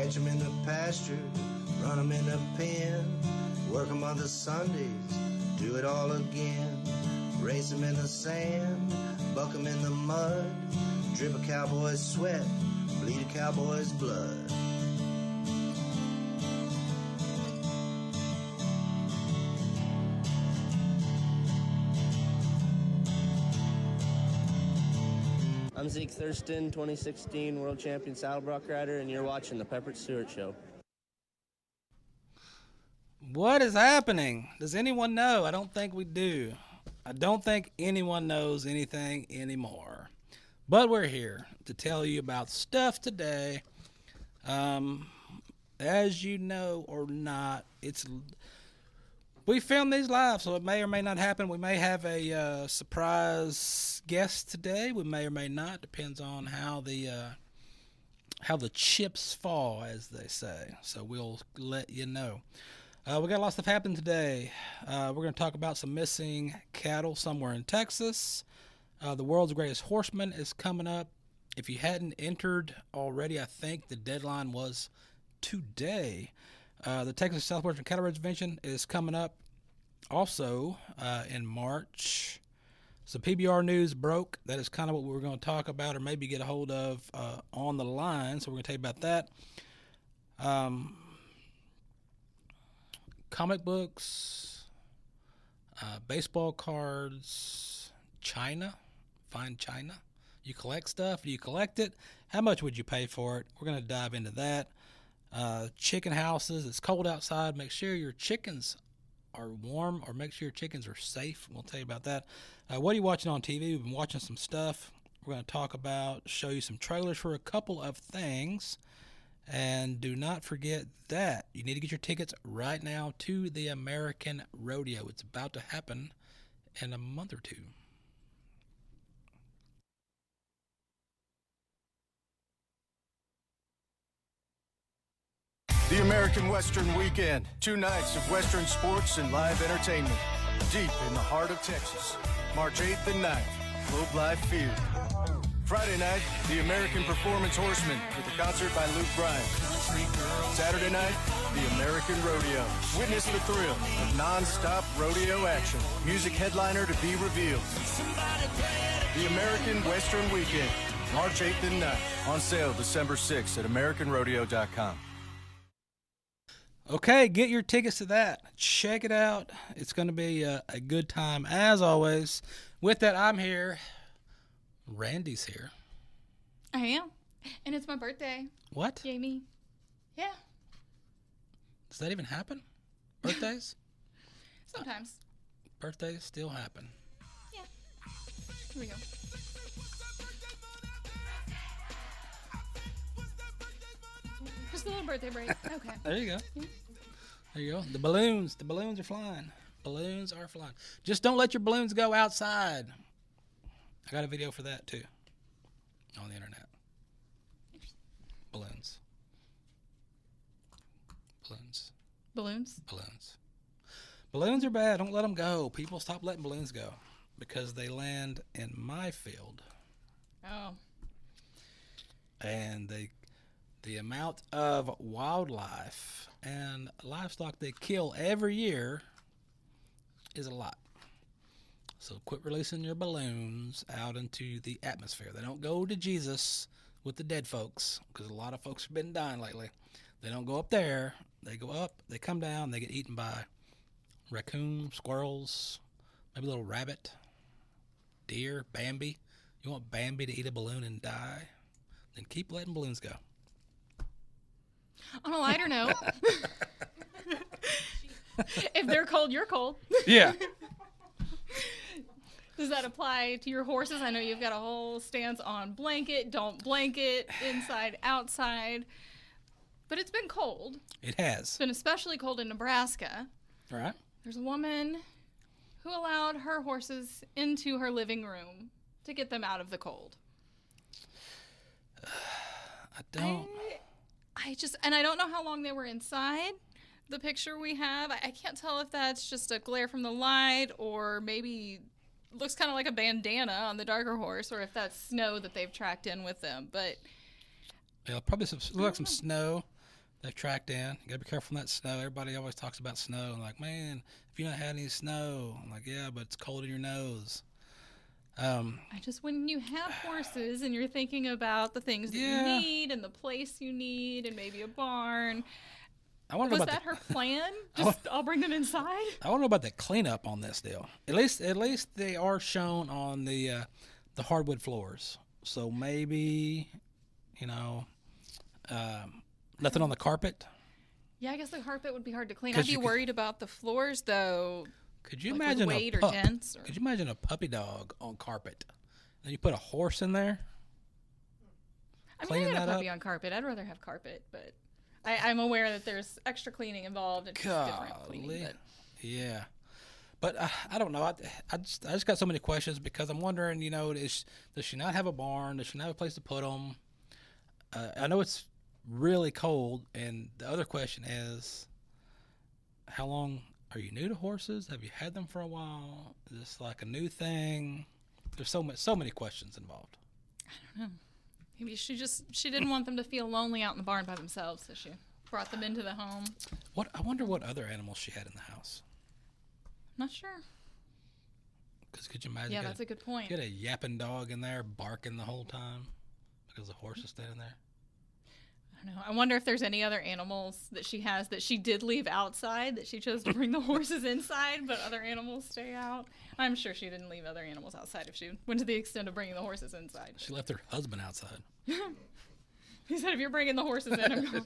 Catch 'em in the pasture, run 'em in the pen, work 'em on the Sundays, do it all again. Race 'em in the sand, buck 'em in the mud, drip a cowboy's sweat, bleed a cowboy's blood. I'm Zeke Thurston, 2016 World Champion Saddlebrock Rider, and you're watching The Pepperidge Stewart Show. What is happening? Does anyone know? I don't think we do. I don't think anyone knows anything anymore. But we're here to tell you about stuff today. As you know or not, we film these live, so it may or may not happen. We may have a surprise guest today. We may or may not. Depends on how the chips fall, as they say. So we'll let you know. We got a lot of stuff happening today. We're going to talk about some missing cattle somewhere in Texas. The World's Greatest Horseman is coming up. If you hadn't entered already, I think the deadline was today. The Texas Southwestern Cattle Convention is coming up also in March. So PBR news broke. That is kind of what we were going to talk about or maybe get a hold of on the line. So we're going to tell you about that. Comic books, baseball cards, China, fine China. You collect stuff. Do you collect it? How much would you pay for it? We're going to dive into that. Chicken houses. It's cold outside. Make sure your chickens are warm or make sure your chickens are safe. We'll tell you about that. What are you watching on TV? We've been watching some stuff. We're going to talk about, show you some trailers for a couple of things. And do not forget that you need to get your tickets right now to the American Rodeo. It's about to happen in a month or two. The American Western Weekend. 2 nights of Western sports and live entertainment. Deep in the heart of Texas. March 8th and 9th, Globe Life Field. Friday night, the American Performance Horsemen with a concert by Luke Bryan. Saturday night, the American Rodeo. Witness the thrill of non-stop rodeo action. Music headliner to be revealed. The American Western Weekend. March 8th and 9th. On sale December 6th at AmericanRodeo.com. Okay, get your tickets to that. Check it out. It's going to be a good time, as always. With that, I'm here. Randy's here. I am. And it's my birthday. What? Jamie. Yeah. Does that even happen? Birthdays? Sometimes. Birthdays still happen. Yeah. Here we go. Just a little birthday break. Okay. There you go. There you go. The balloons are flying. Balloons are flying. Just don't let your balloons go outside. I got a video for that too on the internet. Balloons. Balloons are bad. Don't let them go. People, stop letting balloons go because they land in my field. Oh. And the amount of wildlife and livestock they kill every year is a lot. So quit releasing your balloons out into the atmosphere. They don't go to Jesus with the dead folks because a lot of folks have been dying lately. They don't go up there. They go up, they come down, they get eaten by raccoon, squirrels, maybe a little rabbit, deer, Bambi. You want Bambi to eat a balloon and die? Then keep letting balloons go. On a lighter note, if they're cold, you're cold. Yeah. Does that apply to your horses? I know you've got a whole stance on blanket, don't blanket, inside, outside. But it's been cold. It has. It's been especially cold in Nebraska. All right. There's a woman who allowed her horses into her living room to get them out of the cold. I don't. I don't know how long they were inside. The picture we have, I can't tell if that's just a glare from the light or maybe looks kind of like a bandana on the darker horse, or if that's snow that they've tracked in with them. But yeah, probably look like some snow. they've tracked in. You got to be careful from that snow. Everybody always talks about snow. I'm like, man, if you not had any snow, I'm like, yeah, but it's cold in your nose. When you have horses and you're thinking about the things that you need and the place you need and maybe a barn. Was that her plan? I'll bring them inside? I want to know about the cleanup on this deal. At least they are shown on the hardwood floors. So maybe, nothing on the carpet. Yeah, I guess the carpet would be hard to clean. I'd be worried about the floors, though. Could you imagine weight or dents? Could you imagine a puppy dog on carpet? Then you put a horse in there? I mean, I got a puppy on carpet. I'd rather have carpet, but I'm aware that there's extra cleaning involved. It's different cleaning. But. Yeah. But I don't know. I just got so many questions because I'm wondering, does she not have a barn? Does she not have a place to put them? I know it's really cold. And the other question is, how long are you new to horses? Have you had them for a while? Is this like a new thing? There's so many questions involved. I don't know. Maybe she didn't want them to feel lonely out in the barn by themselves, so she brought them into the home. I wonder what other animals she had in the house. Not sure. Because could you imagine? Yeah, that's a good point. Get a yapping dog in there barking the whole time because the horse is standing there. I don't know. I wonder if there's any other animals that she has that she did leave outside that she chose to bring the horses inside, but other animals stay out. I'm sure she didn't leave other animals outside if she went to the extent of bringing the horses inside. She left her husband outside. He said, if you're bringing the horses in, I'm going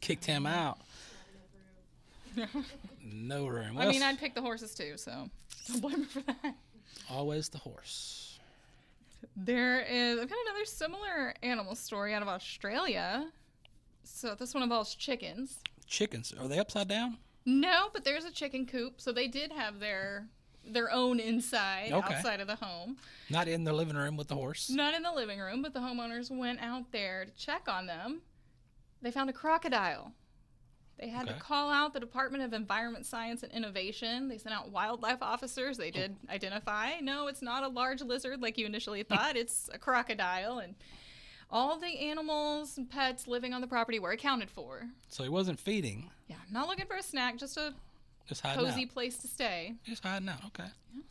kicked him out. No room. I mean, I'd pick the horses too, so don't blame her for that. Always the horse. I've got another similar animal story out of Australia. So this one involves chickens. Chickens? Are they upside down? No, but there's a chicken coop, so they did have their own inside outside of the home. Not in the living room with the horse? Not in the living room, but the homeowners went out there to check on them. They found a crocodile. They had to call out the Department of Environment, Science, and Innovation. They sent out wildlife officers. They did identify, no, it's not a large lizard like you initially thought. It's a crocodile. And all the animals and pets living on the property were accounted for. So he wasn't feeding. Yeah, not looking for a snack, just a cozy place to stay. Just hiding out, okay. Yeah.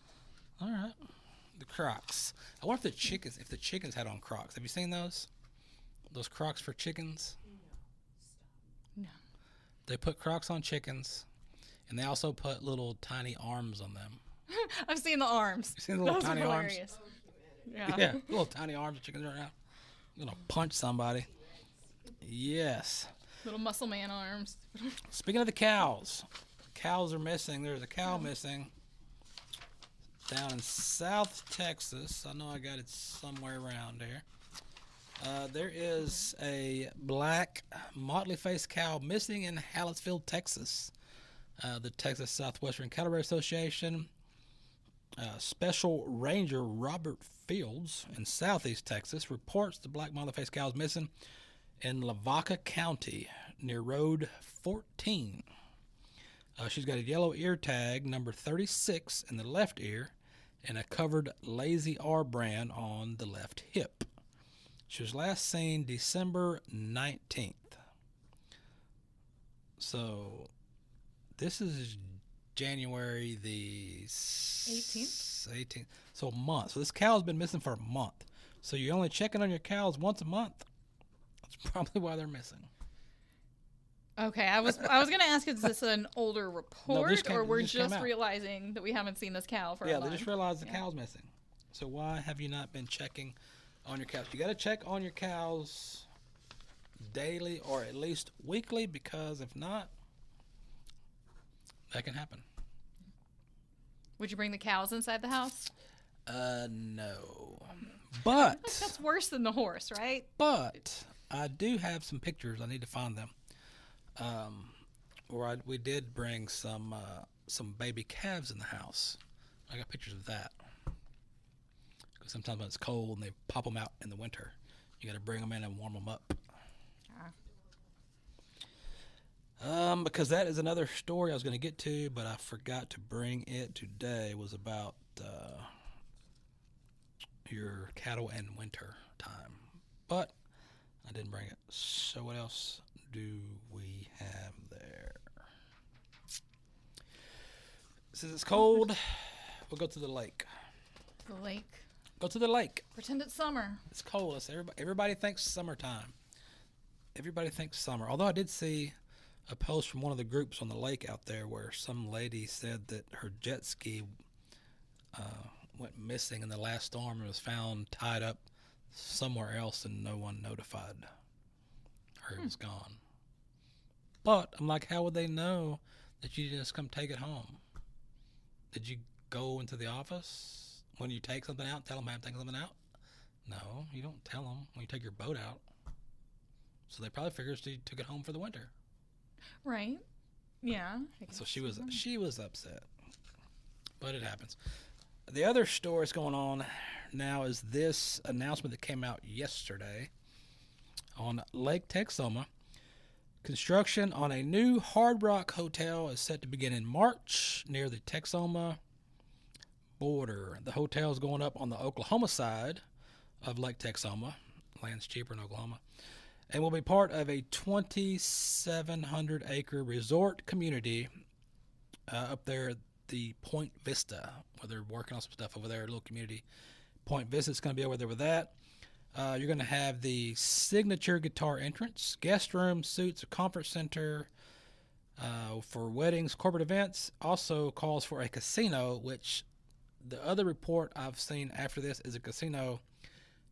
All right. The Crocs. I wonder if the chickens had on Crocs. Have you seen those? Those Crocs for chickens? No. They put Crocs on chickens, and they also put little tiny arms on them. I've seen the arms. You seen the little tiny arms? Yeah, little tiny arms. Chickens are around. I'm gonna punch somebody. Yes. Little muscle man arms. Speaking of the cows are missing. There's a cow missing down in South Texas. I know I got it somewhere around there. There is a black motley-faced cow missing in Hallettsville, Texas. The Texas Southwestern Cattlery Association Special Ranger Robert Fields in Southeast Texas reports the black motley-faced cow is missing in Lavaca County near Road 14. She's got a yellow ear tag, number 36, in the left ear, and a covered Lazy R brand on the left hip. She was last seen December 19th. So, this is January the 18th. So, a month. So, this cow's been missing for a month. So, you're only checking on your cows once a month. That's probably why they're missing. Okay, I was going to ask, is this an older report, or we're just realizing that we haven't seen this cow for a month? Yeah, they just realized the cow's missing. So why have you not been checking on your cows? You got to check on your cows daily or at least weekly, because if not, that can happen. Would you bring the cows inside the house? No. But that's worse than the horse, right? But I do have some pictures. I need to find them. We did bring some baby calves in the house. I got pictures of that. Because sometimes when it's cold and they pop them out in the winter, you got to bring them in and warm them up. Because that is another story I was going to get to, but I forgot to bring it today. It was about your cattle in winter time. But I didn't bring it. So what else do we have there? Since it's cold, we'll go to the lake. The lake. Go to the lake. Pretend it's summer. It's cold. Everybody thinks summertime. Everybody thinks summer. Although I did see a post from one of the groups on the lake out there where some lady said that her jet ski went missing in the last storm and was found tied up somewhere else and no one notified her it was gone. But I'm like, how would they know that you just come take it home? Did you go into the office when you take something out, tell them I'm taking something out? No, you don't tell them when you take your boat out. So they probably figured she took it home for the winter. Right. Yeah. So she was upset. But it happens. The other story that's going on now is this announcement that came out yesterday on Lake Texoma. Construction on a new Hard Rock hotel is set to begin in March near the Texoma border. The hotel is going up on the Oklahoma side of Lake Texoma. Land's cheaper in Oklahoma. And will be part of a 2,700-acre resort community up there at the Point Vista, where they're working on some stuff over there, a little community. Point Vista is going to be over there with that. You're going to have the signature guitar entrance, guest room, suites, a conference center for weddings, corporate events. Also calls for a casino, which the other report I've seen after this is a casino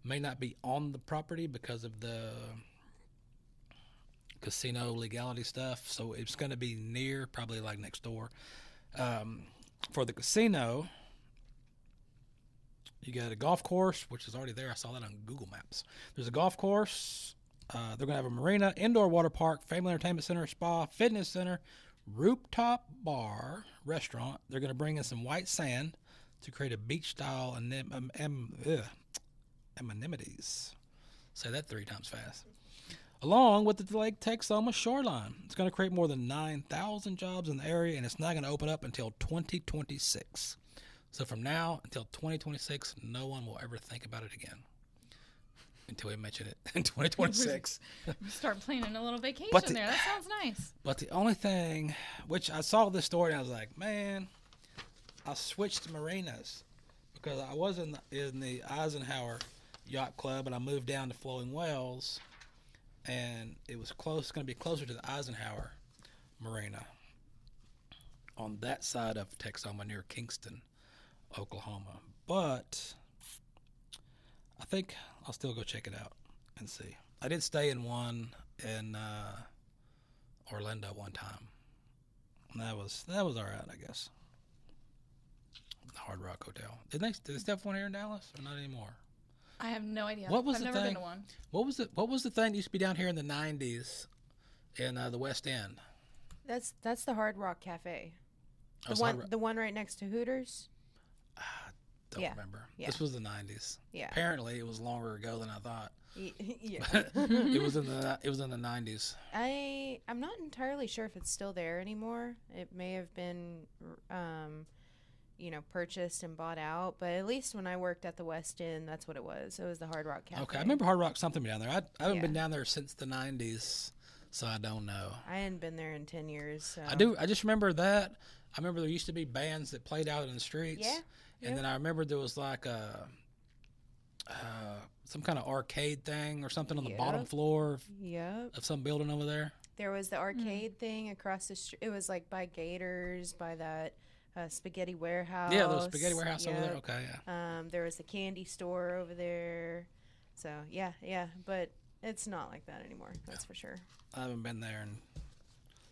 may not be on the property because of the casino legality stuff. So it's going to be near, probably like next door. For the casino, you got a golf course, which is already there. I saw that on Google Maps. There's a golf course. They're going to have a marina, indoor water park, family entertainment center, spa, fitness center, rooftop bar, restaurant. They're going to bring in some white sand to create a beach-style amenities. Say that 3 times fast. Along with the Lake Texoma shoreline. It's going to create more than 9,000 jobs in the area, and it's not going to open up until 2026. So from now until 2026, no one will ever think about it again until we mention it in 2026. Start planning a little vacation there. That sounds nice. But the only thing, which I saw this story and I was like, man, I switched marinas because I was in the Eisenhower Yacht Club and I moved down to Flowing Wells. And it was going to be closer to the Eisenhower Marina on that side of Texoma near Kingston, Oklahoma. But I think I'll still go check it out and see. I did stay in one in Orlando one time. And that was all right, I guess. The Hard Rock Hotel. Did they still have one here in Dallas or not anymore? I have no idea. What was I've the never thing? been to one. What was the thing that used to be down here in the 90s in the West End? That's the Hard Rock Cafe. The one right next to Hooters. Don't remember. Yeah. This was the 90s. Yeah. Apparently, it was longer ago than I thought. Yeah. It was in the 90s. I'm not entirely sure if it's still there anymore. It may have been purchased and bought out, but at least when I worked at the West End, that's what it was. It was the Hard Rock Cafe. Okay, I remember Hard Rock something down there. I haven't been down there since the 90s, so I don't know. I hadn't been there in 10 years. So. I just remember that. I remember there used to be bands that played out in the streets. Yeah. And then I remember there was like some kind of arcade thing or something on the bottom floor of some building over there. There was the arcade thing across the street. It was like by Gators, by that Spaghetti Warehouse. Yeah, the Spaghetti Warehouse over there. Okay, yeah. There was the candy store over there. So, yeah. But it's not like that anymore. That's for sure. I haven't been there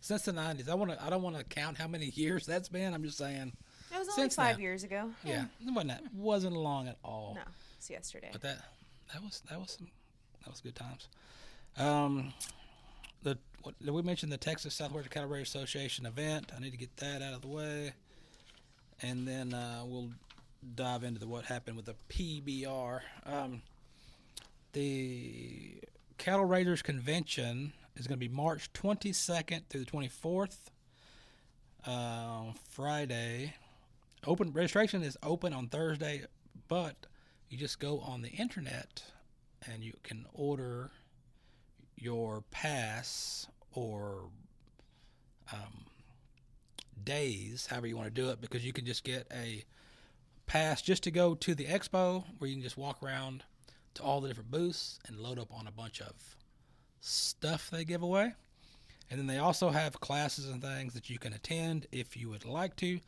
since the 90s. I don't want to count how many years that's been. I'm just saying. It was only 5 years ago. Yeah, it wasn't long at all. No, it's yesterday. But that was good times. We mentioned the Texas Southwestern Cattle Raiders Association event. I need to get that out of the way, and then we'll dive into what happened with the PBR. The Cattle Raiders Convention is going to be March 22nd through the 24th. Friday. Open registration is open on Thursday, but you just go on the internet and you can order your pass or days, however you want to do it, because you can just get a pass just to go to the expo where you can just walk around to all the different booths and load up on a bunch of stuff they give away. And then they also have classes and things that you can attend if you would like to.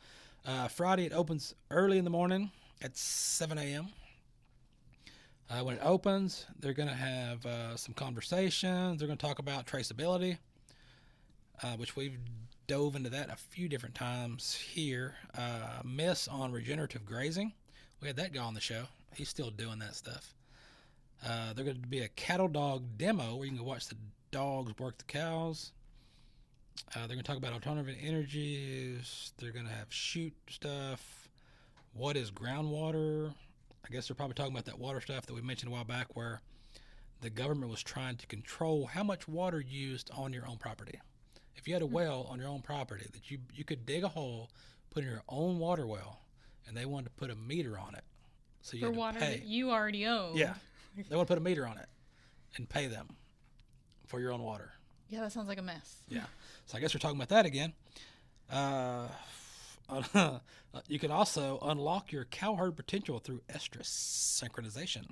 Friday, it opens early in the morning at 7 a.m. When it opens, they're going to have some conversations. They're going to talk about traceability, which we've dove into that a few different times here. Miss on regenerative grazing. We had that guy on the show. He's still doing that stuff. They're going to be a cattle dog demo where you can go watch the dogs work the cows. They're going to talk about alternative energies. They're going to have shoot stuff. What is groundwater? I guess they're probably talking about that water stuff that we mentioned a while back where the government was trying to control how much water used on your own property. If you had a well on your own property that you could dig a hole, put in your own water well, and they wanted to put a meter on it. So you For had to water pay. that you already own. Yeah. They want to put a meter on it and pay them for your own water. Yeah, that sounds like a mess. Yeah. So I guess we're talking about that again. You can also unlock your cow herd potential through estrus synchronization.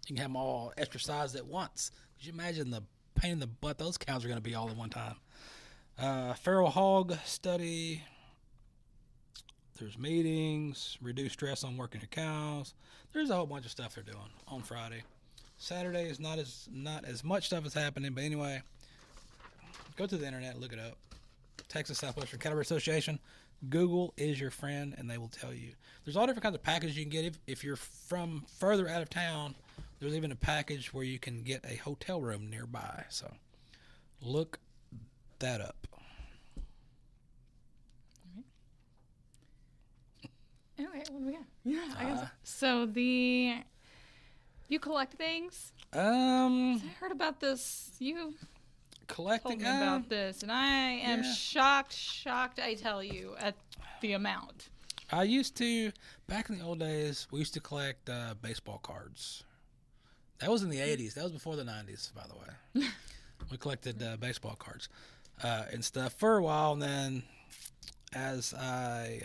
You can have them all estrusized at once. Could you imagine the pain in the butt those cows are going to be all at one time? Feral hog study. There's meetings. Reduce stress on working your cows. There's a whole bunch of stuff they're doing on Friday. Saturday is not as much stuff is happening, but anyway, go to the internet, look it up. Texas Southwestern Cattle Association. Google is your friend, and they will tell you. There's all different kinds of packages you can get. If you're from further out of town, there's even a package where you can get a hotel room nearby. So look that up. Okay, what do we got? Yeah, I guess. So you collect things? I heard about this. You Collecting told me about this, and I am shocked, I tell you, at the amount. I used to, back in the old days, we used to collect baseball cards. That was in the 80s. That was before the 90s, by the way. We collected baseball cards and stuff for a while, and then as I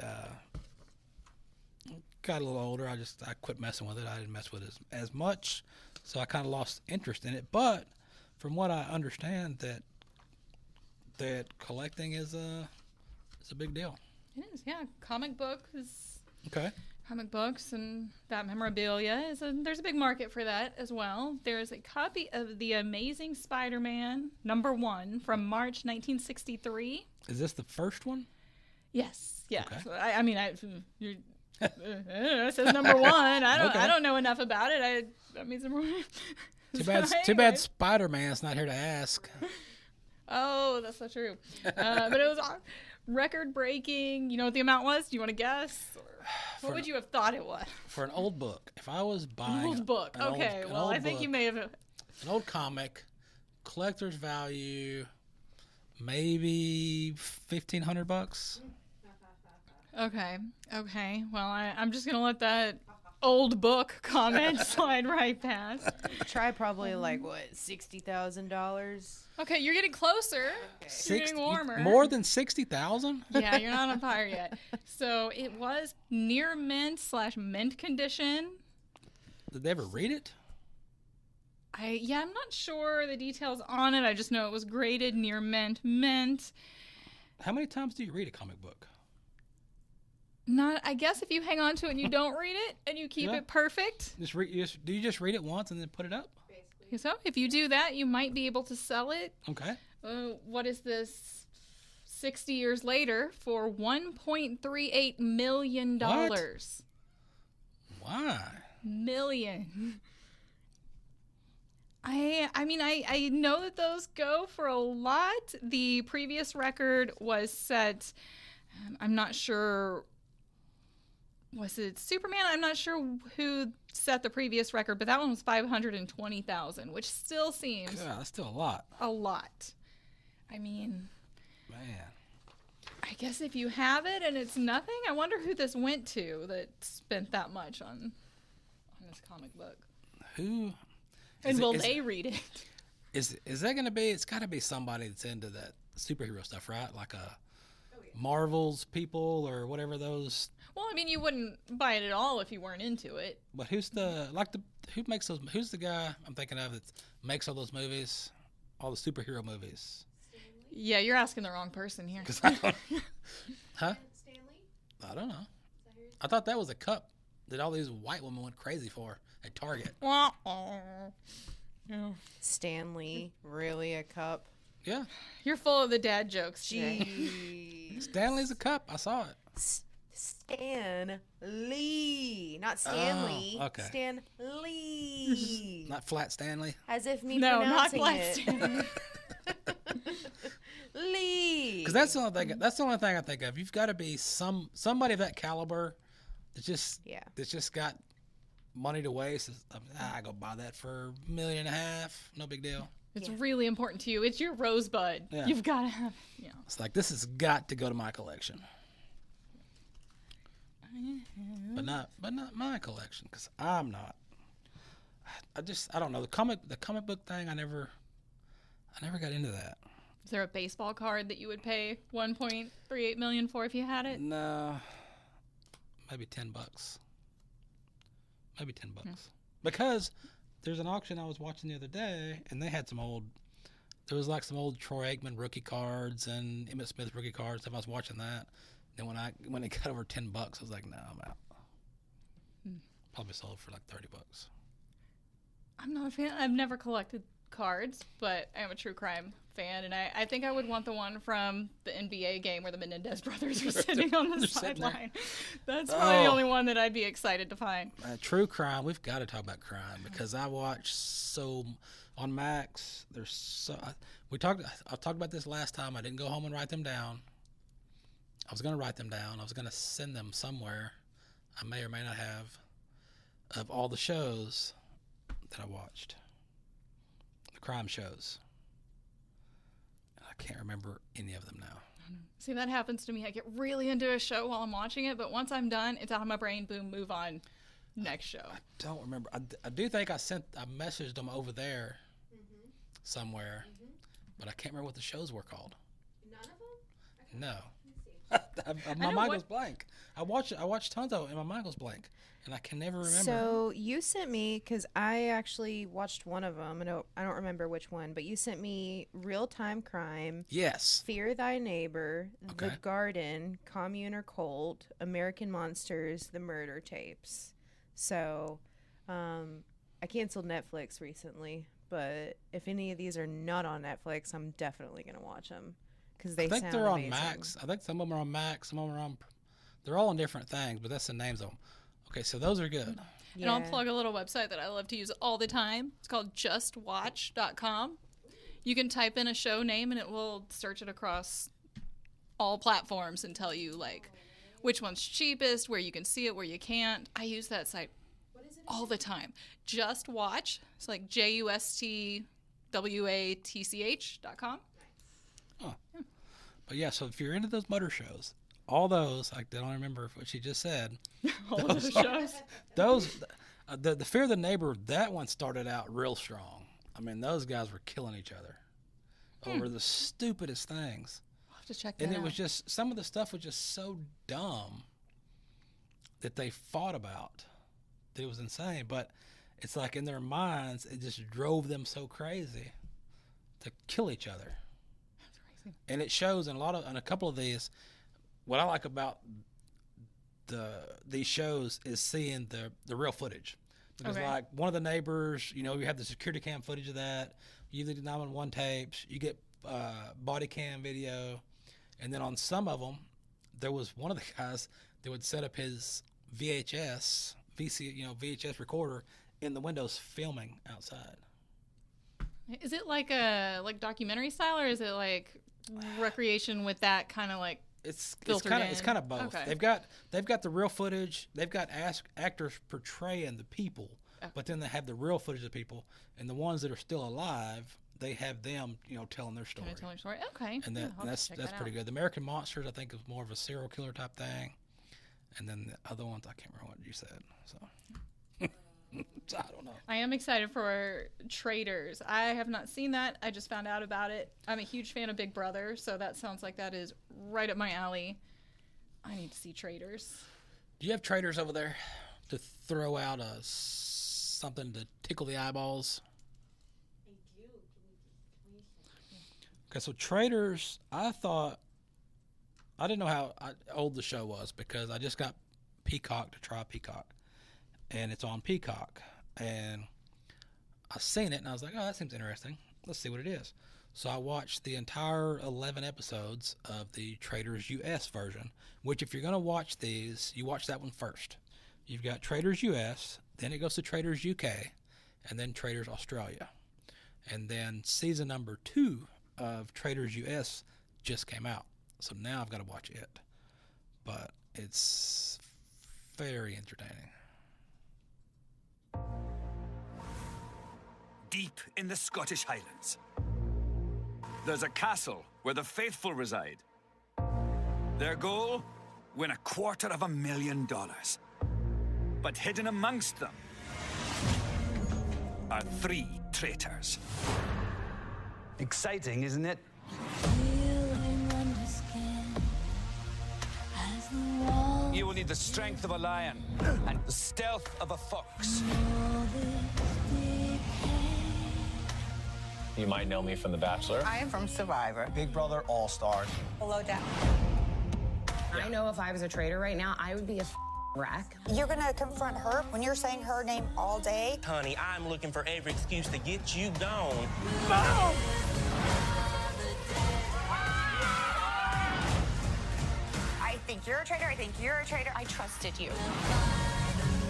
got a little older, I quit messing with it. I didn't mess with it as much, so I kind of lost interest in it. But from what I understand, that collecting is a big deal. It is, yeah. Comic books and that memorabilia there's a big market for that as well. There's a copy of The Amazing Spider-Man #1 from March 1963. Is this the first one? Yes. Yeah. Okay. So, it says #1. I don't know enough about it. That means #1. Too bad Spider-Man's not here to ask. Oh, that's so true. But it was record-breaking. You know what the amount was? Do you want to guess? Or what would you have thought it was? For an old book. If I was buying An old book. Okay, well, I think you may have. An old comic, collector's value, maybe $1,500. Okay. Well, I'm just going to let that old book comment slide right past. Try probably like, what, $60,000? Okay, you're getting closer. You're getting warmer. More than 60,000? Yeah, you're not on fire yet. So it was near mint/mint condition. Did they ever read it? I'm not sure the details on it. I just know it was graded near mint. How many times do you read a comic book? I guess if you hang on to it and you don't read it and you keep it perfect. Do you just read it once and then put it up? So if you do that, you might be able to sell it. Okay. What is this? 60 years later for $1.38 million. What? Why? Million. I know that those go for a lot. The previous record was set, I'm not sure, was it Superman? I'm not sure who set the previous record, but that one was 520,000, which still seems God, that's still a lot. a lot. I mean, Man. I guess if you have it and it's nothing, I wonder who this went to that spent that much on this comic book. Who? And will they read it? Is that going to be? It's got to be somebody that's into that superhero stuff, right? Like Marvel's people or whatever those. Well, I mean, you wouldn't buy it at all if you weren't into it. But who makes those? Who's the guy I'm thinking of that makes all those movies, all the superhero movies? Yeah, you're asking the wrong person here. Huh? Stanley? I don't know. I thought that was a cup that all these white women went crazy for at Target. Stanley, really a cup? Yeah. You're full of the dad jokes. Jeez. Stanley's a cup. I saw it. Stan Lee, not Stanley. Oh, okay. Stan Lee. Not Flat Stanley. As if me No, not pronouncing Flat it. Stanley. Lee. Because that's the only thing. That's the only thing I think of. You've got to be somebody of that caliber that's just got money to waste. I go buy that for $1.5 million. No big deal. It's really important to you. It's your rosebud. Yeah. You've got to have. Yeah. It's like this has got to go to my collection. But not my collection, because I'm not. I don't know the comic book thing. I never got into that. Is there a baseball card that you would pay $1.38 million for if you had it? No, maybe $10. Maybe $10. Because there's an auction I was watching the other day, and they had some old. There was like some old Troy Aikman rookie cards and Emmitt Smith rookie cards. I was watching that. Then when it got over $10, I was like, no, I'm out. Probably sold for like $30. I'm not a fan. I've never collected cards, but I am a true crime fan, and I think I would want the one from the NBA game where the Menendez brothers are sitting on the sideline. That's probably the only one that I'd be excited to find. True crime. We've got to talk about crime because I watch on Max. I've talked about this last time. I didn't go home and write them down. I was going to write them down. I was going to send them somewhere. I may or may not have, of all the shows that I watched, the crime shows. I can't remember any of them now. See, that happens to me. I get really into a show while I'm watching it, but once I'm done, it's out of my brain. Boom, move on. Next show. I don't remember. I do think I messaged them over there somewhere, but I can't remember what the shows were called. None of them? No. My mind goes blank. I watched tons of it, and my mind goes blank, and I can never remember. So you sent me, because I actually watched one of them, and I don't remember which one, but you sent me Real Time Crime. Yes. Fear Thy Neighbor, Okay. The Garden, Commune or Cult, American Monsters, The Murder Tapes. So I canceled Netflix recently, but if any of these are not on Netflix, I'm definitely going to watch them. I think they're on Max. I think some of them are on Max. Some of them are on. They're all on different things, but that's the names of them. Okay, so those are good. And I'll plug a little website that I love to use all the time. It's called justwatch.com. You can type in a show name and it will search it across all platforms and tell you like which one's cheapest, where you can see it, where you can't. I use that site all the time. Just Watch. It's like JUSTWATCH.com. Oh. But yeah, so if you're into those motor shows, all those, like I don't remember what she just said. All those shows. The Fear of the Neighbor, that one started out real strong. I mean, those guys were killing each other over the stupidest things. I'll have to check that And out. it was just, some of the stuff was just so dumb that they fought about that it was insane. But it's like in their minds, it just drove them so crazy to kill each other. And it shows in a couple of these. What I like about these shows is seeing the real footage, because like one of the neighbors, you have the security cam footage of that. You get 911 tapes. You get body cam video, and then on some of them, there was one of the guys that would set up his VHS recorder in the windows filming outside. Is it like a documentary style, or is it like recreation with that kind of like it's filtered kind in? of it's kind of both. Okay. They've got the real footage. They've got actors portraying the people, but then they have the real footage of people, and the ones that are still alive, they have them telling their story. Kind of telling story. Okay. And that's pretty good. The American Monsters, I think, is more of a serial killer type thing, and then the other ones I can't remember what you said. So So I don't know. I am excited for Traitors. I have not seen that. I just found out about it. I'm a huge fan of Big Brother, so that sounds like that is right up my alley. I need to see Traitors. Do you have Traitors over there to throw out something to tickle the eyeballs? I do. Okay, so Traitors, I didn't know how old the show was because I just got Peacock to try Peacock. And it's on Peacock. And I seen it, and I was like, oh, that seems interesting. Let's see what it is. So I watched the entire 11 episodes of the Traitors US version, which if you're going to watch these, you watch that one first. You've got Traitors US, then it goes to Traitors UK, and then Traitors Australia. And then season number 2 of Traitors US just came out. So now I've got to watch it. But it's very entertaining. Deep in the Scottish Highlands, there's a castle where the faithful reside. Their goal? Win $250,000. But hidden amongst them are 3 traitors. Exciting, isn't it? You will need the strength of a lion and the stealth of a fox. You might know me from The Bachelor. I am from Survivor. Big Brother All-Stars. Below Deck. I know if I was a traitor right now, I would be a wreck. You're gonna confront her when you're saying her name all day? Honey, I'm looking for every excuse to get you gone. Boom! I think you're a traitor. I think you're a traitor. I trusted you.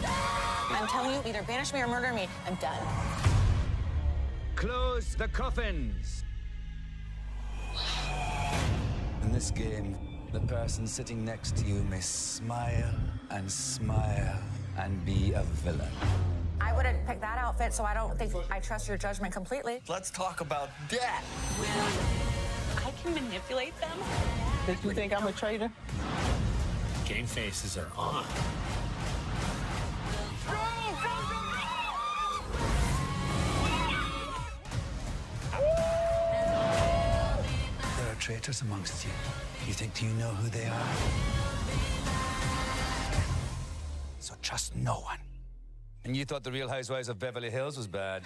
I'm telling you, either banish me or murder me. I'm done. Close the coffins. In this game, the person sitting next to you may smile and smile and be a villain. I wouldn't pick that outfit, so I don't think I trust your judgment completely. Let's talk about that. I can manipulate them. Did you think I'm a traitor? Game faces are on. There are traitors amongst you. You think you know who they are? So trust no one. And you thought The Real Housewives of Beverly Hills was bad?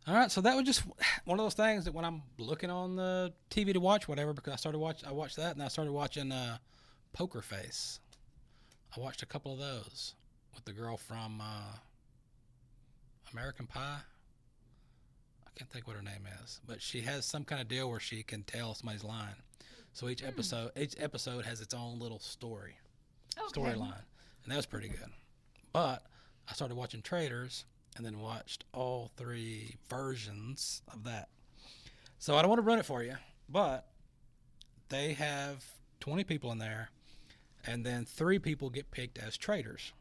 All right, so that was just one of those things that when I'm looking on the TV to watch whatever, because I watched that, and I started watching Poker Face. I watched a couple of those with the girl from American Pie. I can't think what her name is, but she has some kind of deal where she can tell somebody's lying. So each episode has its own little storyline, and that was pretty good. But I started watching Traitors, and then watched all 3 versions of that. So I don't want to run it for you, but they have 20 people in there, and then 3 people get picked as traitors.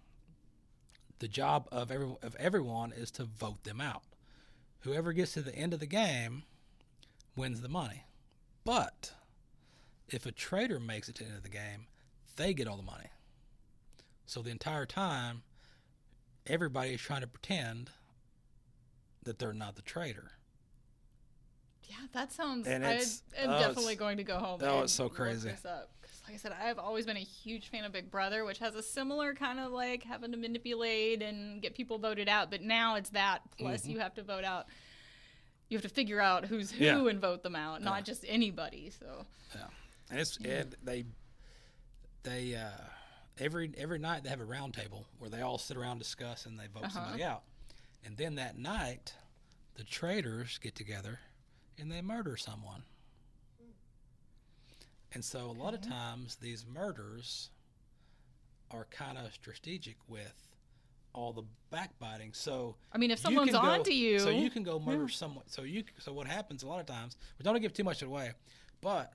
The job of everyone is to vote them out. Whoever gets to the end of the game wins the money. But if a traitor makes it to the end of the game, they get all the money. So the entire time, everybody is trying to pretend that they're not the traitor. Yeah, that sounds. And I'm definitely going to go home. It's so crazy. Look this up. 'Cause like I said, I've always been a huge fan of Big Brother, which has a similar kind of like having to manipulate and get people voted out. But now it's that plus you have to vote out. You have to figure out who's who and vote them out, not just anybody. So yeah, and they every night they have a round table where they all sit around, discuss, and they vote somebody out. And then that night, the traitors get together and they murder someone. And so a lot of times these murders are kind of strategic with all the backbiting. So I mean, if someone's on to you, so you can go murder someone. So what happens a lot of times? We don't give too much away, but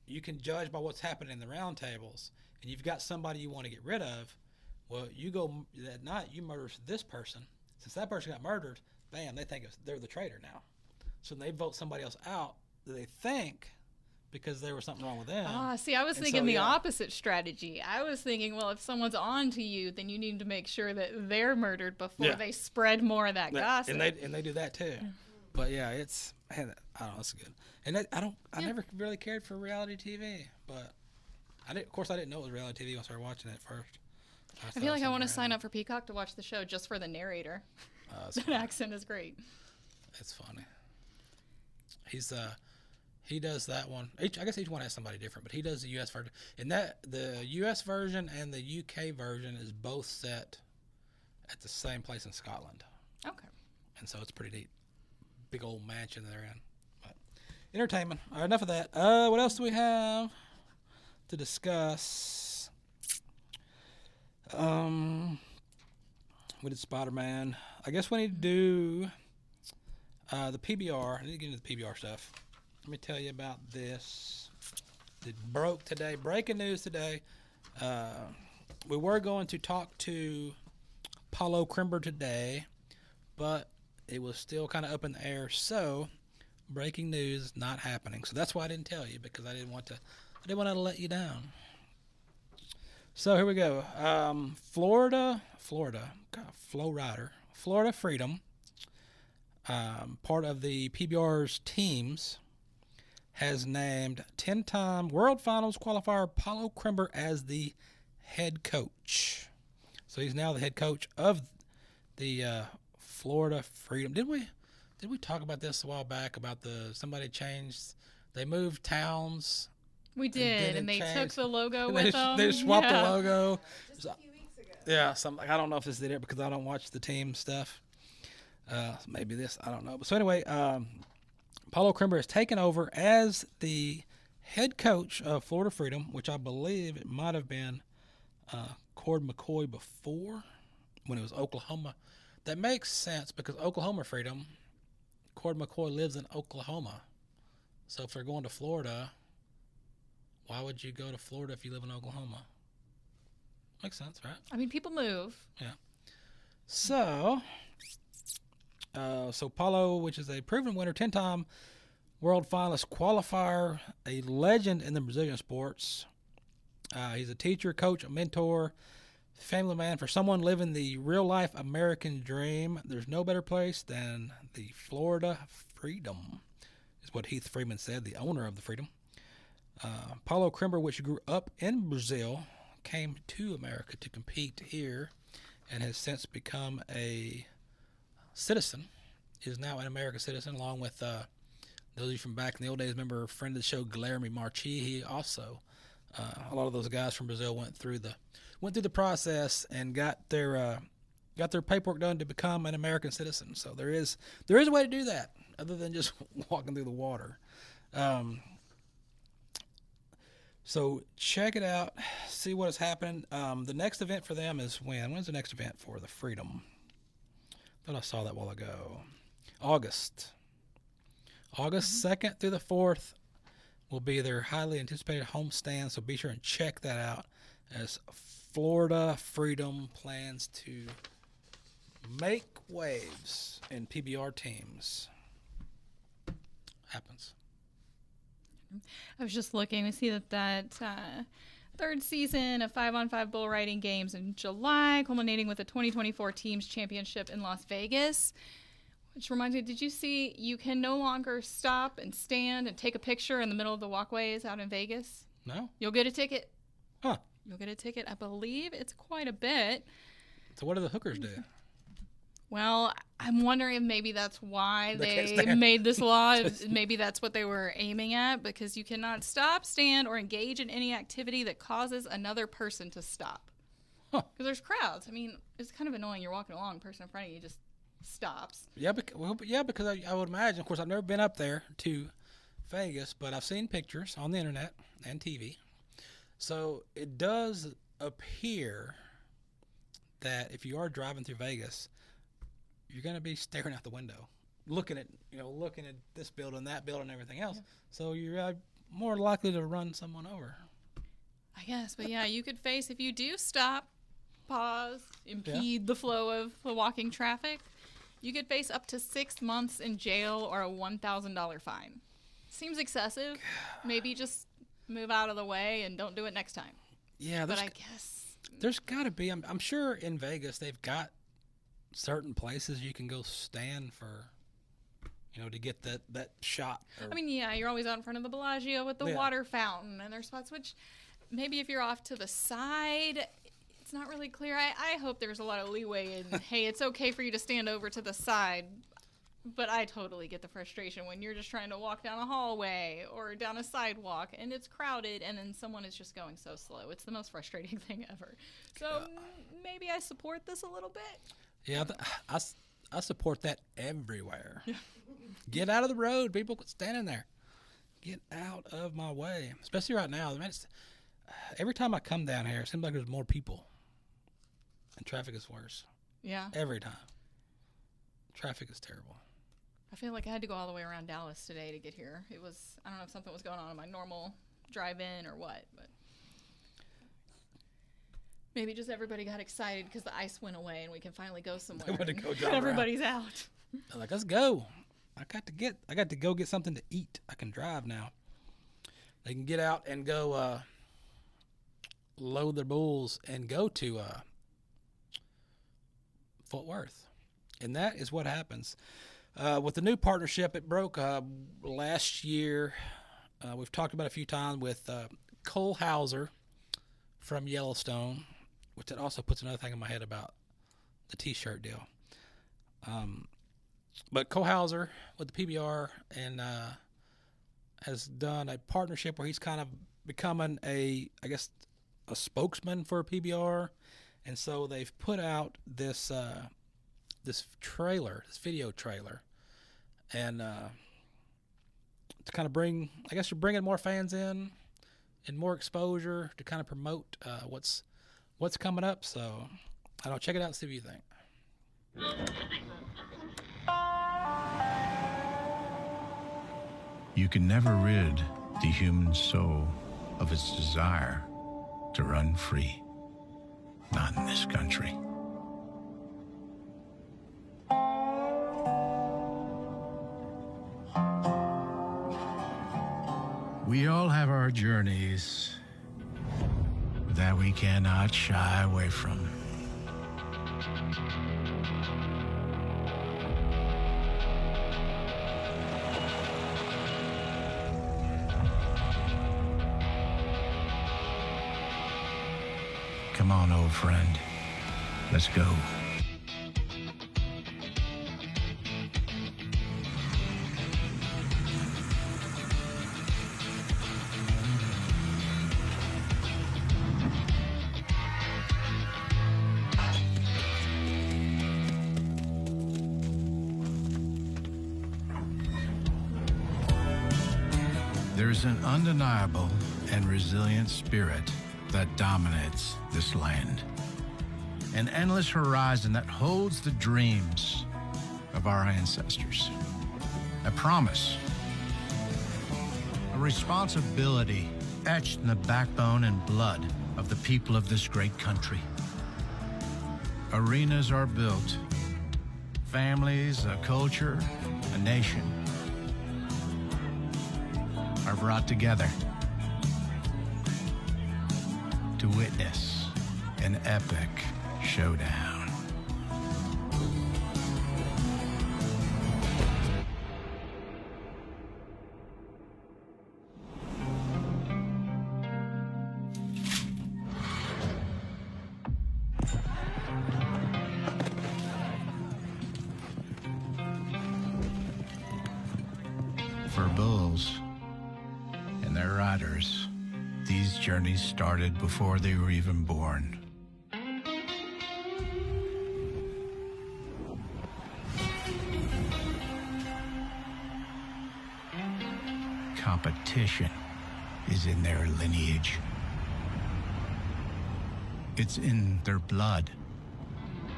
you can judge by what's happening in the round tables, and you've got somebody you want to get rid of. Well, you go that night, you murder this person. Since that person got murdered, bam, they think they're the traitor now. So they vote somebody else out that they think because there was something wrong with them. See, I was thinking the opposite strategy. I was thinking, well, if someone's on to you, then you need to make sure that they're murdered before they spread more of that gossip. And they do that too. But yeah, it's, man, I don't know, it's good. And I never really cared for reality TV, but of course I didn't know it was reality TV when I started watching it first. I feel like I want to sign up for Peacock to watch the show just for the narrator. That accent is great. It's funny. He does that one. I guess each one has somebody different, but he does the U.S. version. And the U.S. version and the U.K. version is both set at the same place in Scotland. Okay. And so it's pretty neat. Big old mansion they're in. But entertainment. All right, enough of that. What else do we have to discuss? We did Spider-Man. I guess we need to do the PBR. I need to get into the PBR stuff. Let me tell you about this. It broke today. Breaking news today. We were going to talk to Paulo Crimber today, but it was still kind of up in the air. So, breaking news not happening. So that's why I didn't tell you, because I didn't want to let you down. So here we go. Florida Freedom, part of the PBR's teams, has named 10-time World Finals qualifier Paulo Crimber as the head coach. So he's now the head coach of the Florida Freedom. Did we talk about this a while back about they moved towns? We did, and they took the logo with them. They swapped the logo. Just a few weeks ago. Yeah, I don't know if this did it because I don't watch the team stuff. Maybe this, I don't know. But so anyway, Paulo Crimber has taken over as the head coach of Florida Freedom, which I believe it might have been Cord McCoy before, when it was Oklahoma. That makes sense because Oklahoma Freedom, Cord McCoy lives in Oklahoma. So if they're going to Florida, why would you go to Florida if you live in Oklahoma? Makes sense, right? I mean, people move. Yeah. So Paulo, which is a proven winner, 10-time world finalist qualifier, a legend in the Brazilian sports. He's a teacher, coach, a mentor, family man for someone living the real-life American dream. There's no better place than the Florida Freedom, is what Heath Freeman said, the owner of the Freedom. Paulo Crimber, which grew up in Brazil, came to America to compete here and has since become a citizen, is now an American citizen, along with those of you from back in the old days remember a friend of the show, Guilherme Marchi. He also, a lot of those guys from Brazil went through the process and got their paperwork done to become an American citizen. So there is a way to do that other than just walking through the water. So check it out, see what is happening. The next event for them is when? When's the next event for the Freedom? I thought I saw that a while ago. August 2nd through the 4th will be their highly anticipated homestand, so be sure and check that out as Florida Freedom plans to make waves in PBR teams. Happens. I was just looking. We see that third season of 5-on-5 bull riding games in July, culminating with the 2024 Teams Championship in Las Vegas. Which reminds me, did you see you can no longer stop and stand and take a picture in the middle of the walkways out in Vegas? No. You'll get a ticket. Huh. You'll get a ticket. I believe it's quite a bit. So what do the hookers do? Well, I'm wondering if maybe that's why they made this law. Maybe that's what they were aiming at, because you cannot stop, stand, or engage in any activity that causes another person to stop. Because there's crowds. I mean, it's kind of annoying. You're walking along, the person in front of you just stops. Yeah, because I would imagine, of course, I've never been up there to Vegas, but I've seen pictures on the internet and TV. So it does appear that if you are driving through Vegas, you're going to be staring out the window, looking at this building, that building, and everything else. Yeah. So you're more likely to run someone over. I guess, but yeah, you could face, if you do stop, pause, impede the flow of the walking traffic, you could face up to 6 months in jail or a $1,000 fine. Seems excessive. Maybe just move out of the way and don't do it next time. Yeah, but I guess there's got to be. I'm sure in Vegas they've got certain places you can go stand for, to get that shot. I mean, yeah, you're always out in front of the Bellagio with the water fountain, and there's spots which maybe if you're off to the side, it's not really clear. I hope there's a lot of leeway in, hey, it's okay for you to stand over to the side. But I totally get the frustration when you're just trying to walk down a hallway or down a sidewalk and it's crowded and then someone is just going so slow. It's the most frustrating thing ever. So maybe I support this a little bit. Yeah, I support that everywhere. Get out of the road, people standing there. Get out of my way, especially right now. Man, every time I come down here, it seems like there's more people and traffic is worse. Yeah. Every time. Traffic is terrible. I feel like I had to go all the way around Dallas today to get here. It was, I don't know if something was going on in my normal drive-in or what, but maybe just everybody got excited because the ice went away and we can finally go somewhere. Everybody's out. They're like, let's go. I got to go get something to eat. I can drive now. They can get out and go load their bulls and go to Fort Worth. And that is what happens. With the new partnership, it broke last year. We've talked about it a few times with Cole Hauser from Yellowstone, which that also puts another thing in my head about the T-shirt deal. But Cole Hauser with the PBR and has done a partnership where he's kind of becoming a spokesman for PBR. And so they've put out this video trailer, and to kind of bring, I guess you're bringing more fans in and more exposure to kind of promote what's coming up. So I don't know, check it out and see what you think. You can never rid the human soul of its desire to run free. Not in this country. We all have our journeys that we cannot shy away from. Come on, old friend. Let's go. There's an undeniable and resilient spirit that dominates this land. An endless horizon that holds the dreams of our ancestors. A promise. A responsibility etched in the backbone and blood of the people of this great country. Arenas are built. Families, a culture, a nation are brought together to witness an epic showdown. For bulls and their riders, these journeys started before they were even born. Competition is in their lineage. It's in their blood.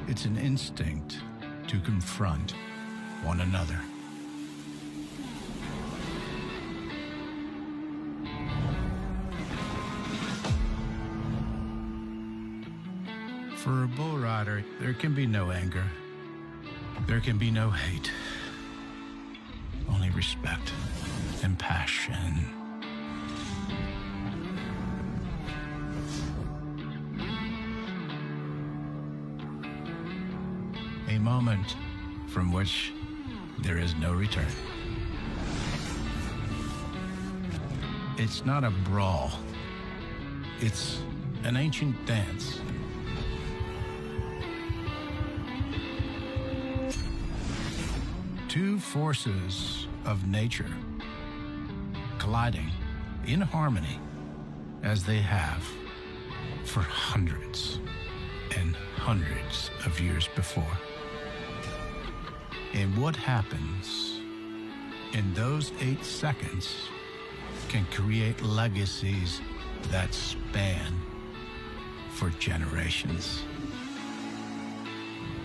It's an instinct to confront one another. For a bull rider, there can be no anger. There can be no hate. Only respect. and passion. A moment from which there is no return. It's not a brawl. It's an ancient dance. Two forces of nature colliding in harmony as they have for hundreds and hundreds of years before. And what happens in those 8 seconds can create legacies that span for generations.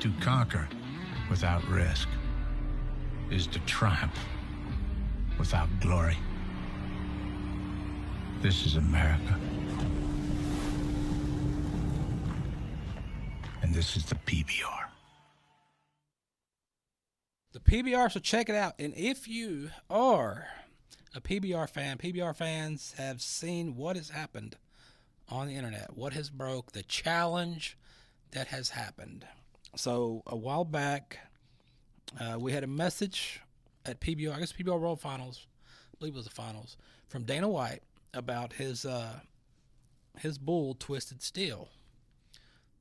To conquer without risk is to triumph without glory. This is America. And this is the PBR. The PBR, so check it out. And if you are a PBR fan, PBR fans have seen what has happened on the internet, what has broke, the challenge that has happened. So a while back, we had a message at PBR, I guess PBR World Finals, I believe it was the finals, from Dana White about his bull Twisted Steel.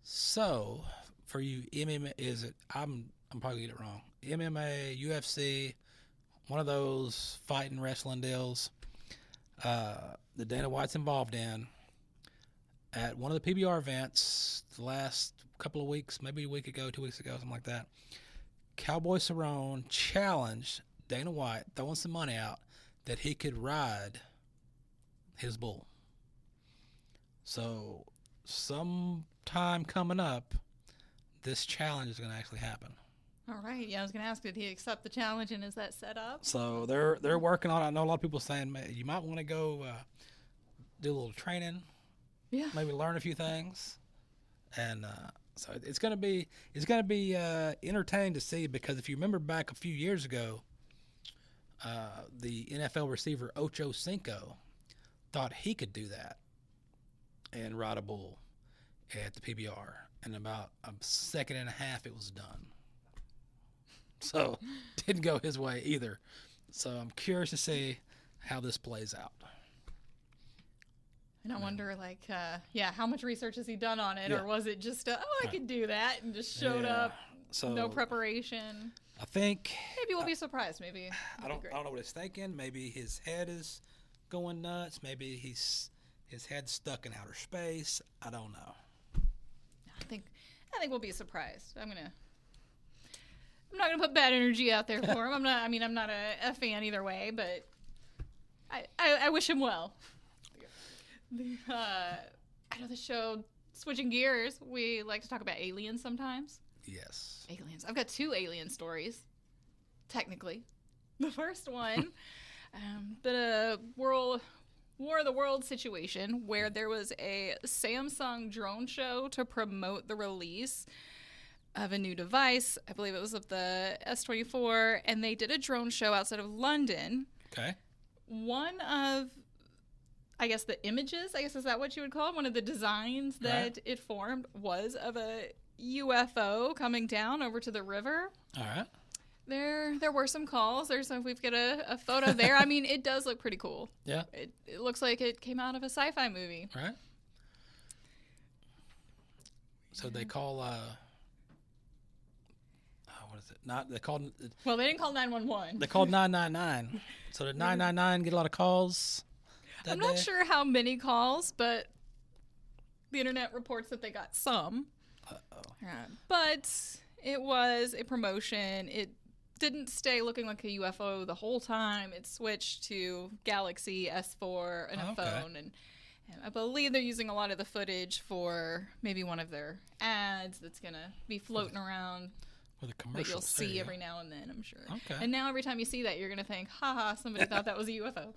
So for you MMA, I'm probably getting it wrong. MMA, UFC, one of those fighting wrestling deals that Dana White's involved in. At one of the PBR events the last couple of weeks, maybe a week ago, 2 weeks ago, something like that, Cowboy Cerrone challenged Dana White, throwing some money out, that he could ride his bull. So sometime coming up, this challenge is going to actually happen. All right. Yeah, I was going to ask, did he accept the challenge, and is that set up? So they're working on it. I know a lot of people saying, you might want to go do a little training. Yeah. Maybe learn a few things. And so it's going to be entertaining to see, because if you remember back a few years ago, the NFL receiver Ocho Cinco thought he could do that and ride a bull at the PBR. And about a second and a half, it was done. So didn't go his way either. So I'm curious to see how this plays out. And I wonder, how much research has he done on it? Yeah. Or was it just, I could do that, and just showed up, So no preparation? I think Maybe we'll be surprised. Maybe I don't know what he's thinking. Maybe his head is going nuts. Maybe his head's stuck in outer space. I don't know. I think we'll be surprised. I'm not gonna put bad energy out there for him. I'm not a fan either way, but I wish him well. I know the show, switching gears, we like to talk about aliens sometimes. Yes. Aliens. I've got 2 alien stories, technically. The first one, the War of the World situation, where there was a Samsung drone show to promote the release of a new device. I believe it was of the S24, and they did a drone show outside of London. Okay. One of, I guess, the images, is that what you would call it? One of the designs that it formed was of a UFO coming down over to the river. All right. There were some calls. We've got a photo there. It does look pretty cool. Yeah. It looks like it came out of a sci-fi movie. Right. So they call what is it? Well, they didn't call 911. They called 999. So did 999 get a lot of calls that I'm not day? sure how many calls, but the internet reports that they got some. But it was a promotion. It didn't stay looking like a UFO the whole time. It switched to Galaxy S4 and a phone. And I believe they're using a lot of the footage for maybe one of their ads that's going to be floating around. With a commercial. That you'll see every now and then, I'm sure. Okay. And now every time you see that, you're going to think, haha, somebody thought that was a UFO.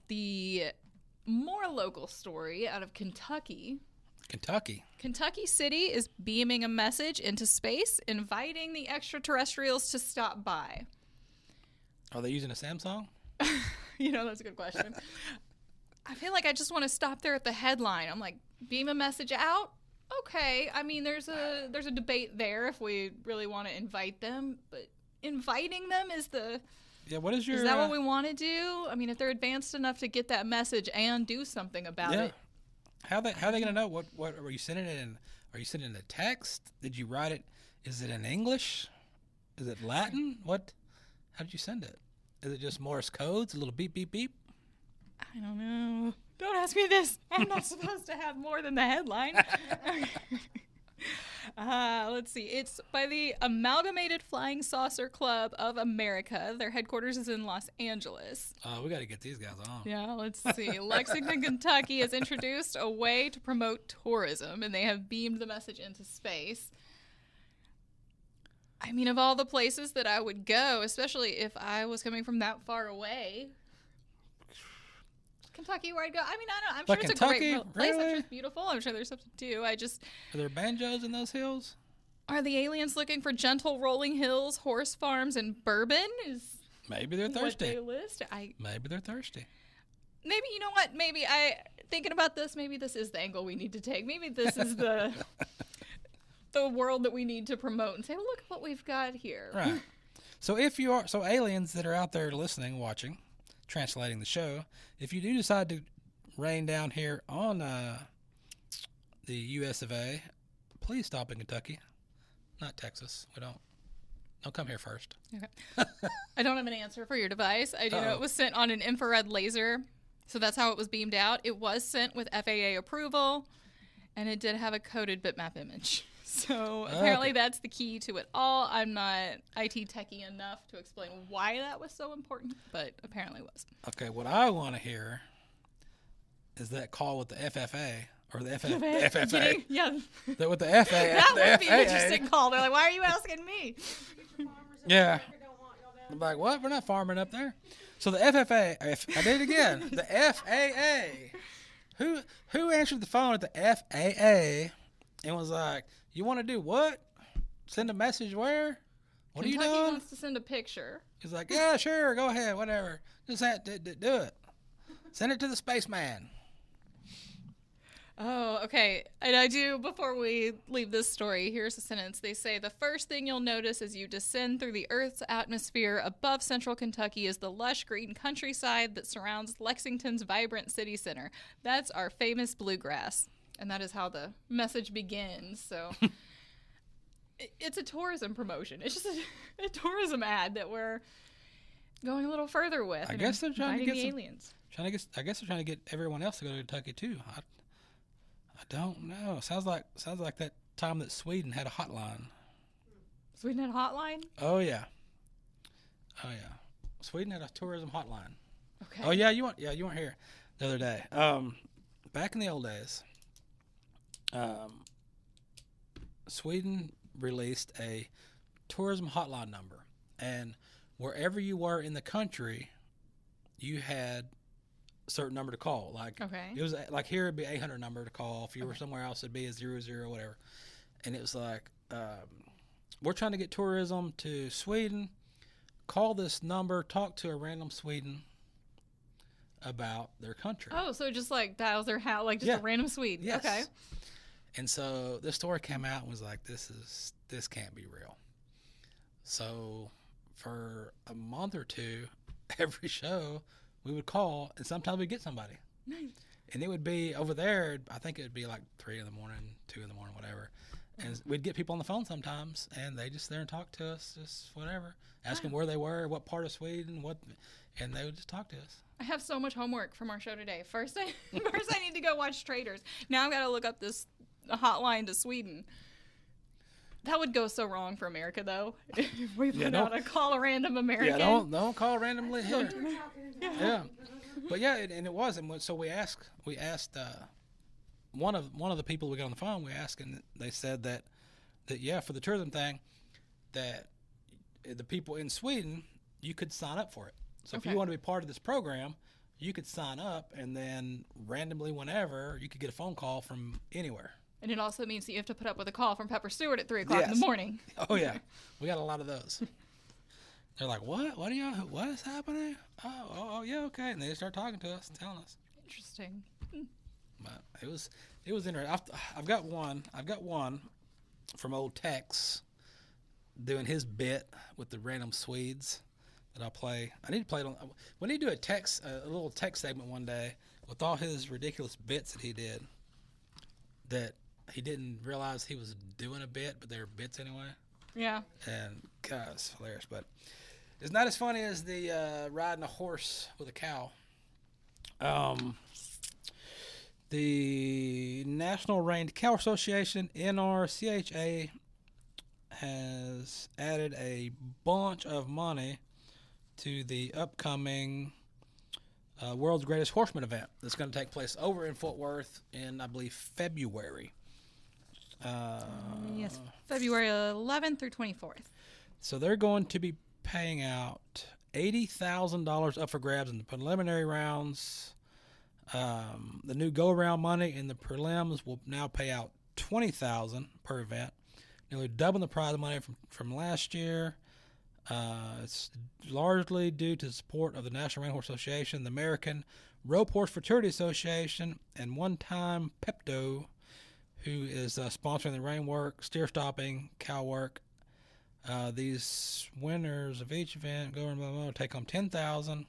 The more local story out of Kentucky. Kentucky City is beaming a message into space, inviting the extraterrestrials to stop by. Are they using a Samsung? That's a good question. I feel like I just want to stop there at the headline. I'm like, beam a message out? Okay. I mean, there's a debate there if we really want to invite them, but inviting them is the... Yeah, what is your... Is that what we want to do? I mean, if they're advanced enough to get that message and do something about it. How are they going to know? What are you sending it in? Are you sending it in text? Did you write it? Is it in English? Is it Latin? What? How did you send it? Is it just Morse codes? A little beep, beep, beep? I don't know. Don't ask me this. I'm not supposed to have more than the headline. Let's see. It's by the Amalgamated Flying Saucer Club of America. Their headquarters is in Los Angeles. We got to get these guys on. Yeah, let's see. Lexington, Kentucky has introduced a way to promote tourism, and they have beamed the message into space. I mean, of all the places that I would go, especially if I was coming from that far away, Kentucky, where I'd go. I mean, I don't know. I'm sure it's a great place. Really? I'm sure it's beautiful. I'm sure there's something to do. Are there banjos in those hills? Are the aliens looking for gentle rolling hills, horse farms, and bourbon? Maybe they're thirsty. What they list. Maybe they're thirsty. Maybe, you know what? Maybe thinking about this, maybe this is the angle we need to take. Maybe this is the world that we need to promote and say, look at what we've got here. Right. So aliens that are out there listening, watching, translating the show, if you do decide to rain down here on the U.S. of A., please stop in Kentucky, not Texas. Don't come here first. Okay. I don't have an answer for your device. I do know it was sent on an infrared laser, so that's how it was beamed out. It was sent with FAA approval, and it did have a coded bitmap image. So apparently that's the key to it all. I'm not IT techie enough to explain why that was so important, but apparently it was. Okay, what I want to hear is that call with the FFA or the FFA. Yeah. With the FAA. That would be an interesting call. They're like, why are you asking me? Yeah. I'm like, what? We're not farming up there. So the FFA, I did it again. The FAA. Who answered the phone at the FAA and was like, you want to do what? Send a message where? What Kentucky are you doing? Wants to send a picture. He's like, yeah, sure, go ahead, whatever. Just do it. Send it to the spaceman. Oh, okay. And I do, before we leave this story, here's a sentence. They say, the first thing you'll notice as you descend through the Earth's atmosphere above central Kentucky is the lush green countryside that surrounds Lexington's vibrant city center. That's our famous bluegrass. And that is how the message begins. So it's a tourism promotion. It's just a tourism ad that we're going a little further with. I guess they're trying to get the aliens. I guess they're trying to get everyone else to go to Kentucky too. I don't know. Sounds like that time that Sweden had a hotline. Sweden had a hotline? Oh yeah. Sweden had a tourism hotline. Okay. Oh yeah, you weren't here the other day. Back in the old days, Sweden released a tourism hotline number, and wherever you were in the country, you had a certain number to call. Like, okay. It was like here it'd be 800 number to call. If you were somewhere else, it'd be a 00 whatever. And it was like, we're trying to get tourism to Sweden. Call this number. Talk to a random Sweden about their country. Oh, so just like dials their hat, like just a random Swede. Yes. Okay. And so this story came out and was like, this can't be real. So for a month or two, every show we would call, and sometimes we'd get somebody. Nice. And it would be over there, I think it would be like 3 in the morning, 2 in the morning, whatever. And we'd get people on the phone sometimes, and they just there and talk to us, just whatever. Ask them where they were, what part of Sweden, and they would just talk to us. I have so much homework from our show today. First I need to go watch Traders. Now I've got to look up this hotline to Sweden. That would go so wrong for America, though. If we put out a call a random American. Yeah, don't call randomly here. Yeah, but yeah, and it was, and so we asked one of the people we got on the phone. We asked, and they said that yeah, for the tourism thing, that the people in Sweden, you could sign up for it. So if you want to be part of this program, you could sign up, and then randomly, whenever, you could get a phone call from anywhere. And it also means that you have to put up with a call from Pepper Stewart at 3 o'clock in the morning. Oh, yeah. We got a lot of those. They're like, what? What is happening? Oh, yeah, okay. And they start talking to us, telling us. Interesting. But it was interesting. I've got one from old Tex doing his bit with the random Swedes that I play. I need to play it on. We need to do a little text segment one day with all his ridiculous bits that he did. That he didn't realize he was doing a bit, but they're bits anyway. Yeah. And God, it's hilarious, but it's not as funny as the riding a horse with a cow. The National Reined Cow Association, NRCHA, has added a bunch of money to the upcoming World's Greatest Horseman event that's going to take place over in Fort Worth in, I believe, February. Yes, February 11th through 24th. So they're going to be paying out $80,000 up for grabs in the preliminary rounds. The new go-around money in the prelims will now pay out $20,000 per event, nearly doubling the prize money from last year. It's largely due to the support of the National Rein Horse Association, the American Rope Horse Fraternity Association, and one-time Pepto, who is sponsoring the rein work, steer stopping, cow work. These winners of each event go take home $10,000,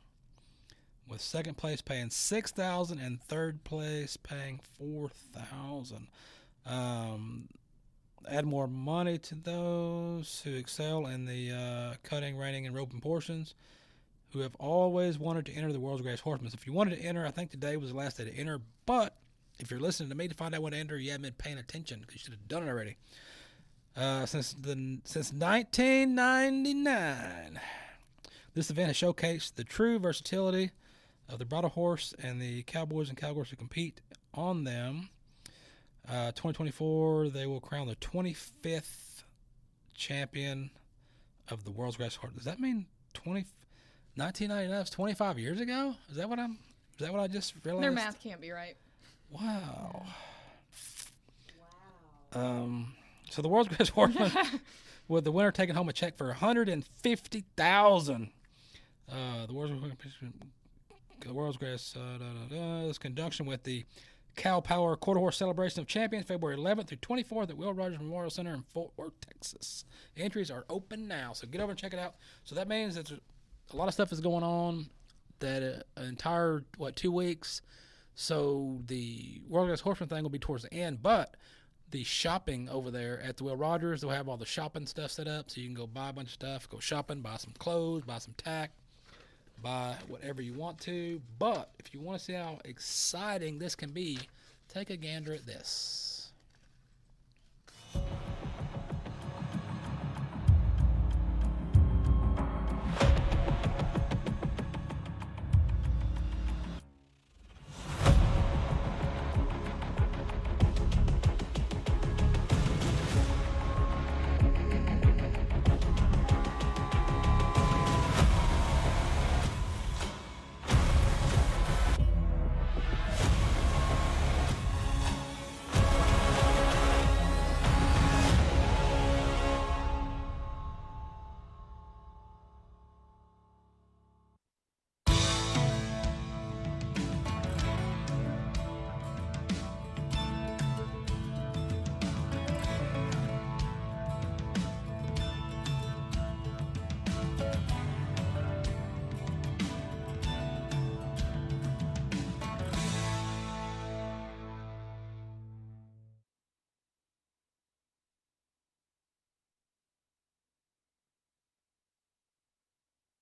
with second place paying $6,000 and third place paying $4,000. Add more money to those who excel in the cutting, reining, and roping portions, who have always wanted to enter the World's Greatest Horseman. So if you wanted to enter, I think today was the last day to enter. But if you're listening to me to find out when to enter, you haven't been paying attention because you should have done it already. Since 1999, this event has showcased the true versatility of the bridle horse and the cowboys and cowgirls who compete on them. 2024, they will crown the 25th champion of the World's Greatest Horse. Does that mean 1999 was 25 years ago? Is that what I just realized? Their math can't be right. Wow. So the World's Greatest Horseman, with the winner taking home a check for $150,000. The World's Greatest this conjunction with the Cow Power Quarter Horse Celebration of Champions, February 11th through 24th at Will Rogers Memorial Center in Fort Worth, Texas. Entries are open now, so get over and check it out. So that means that a lot of stuff is going on that entire 2 weeks. So the World's Greatest Horseman thing will be towards the end, but the shopping over there at the Will Rogers, they'll have all the shopping stuff set up, so you can go buy a bunch of stuff, go shopping, buy some clothes, buy some tack, buy whatever you want to. But if you want to see how exciting this can be, take a gander at this.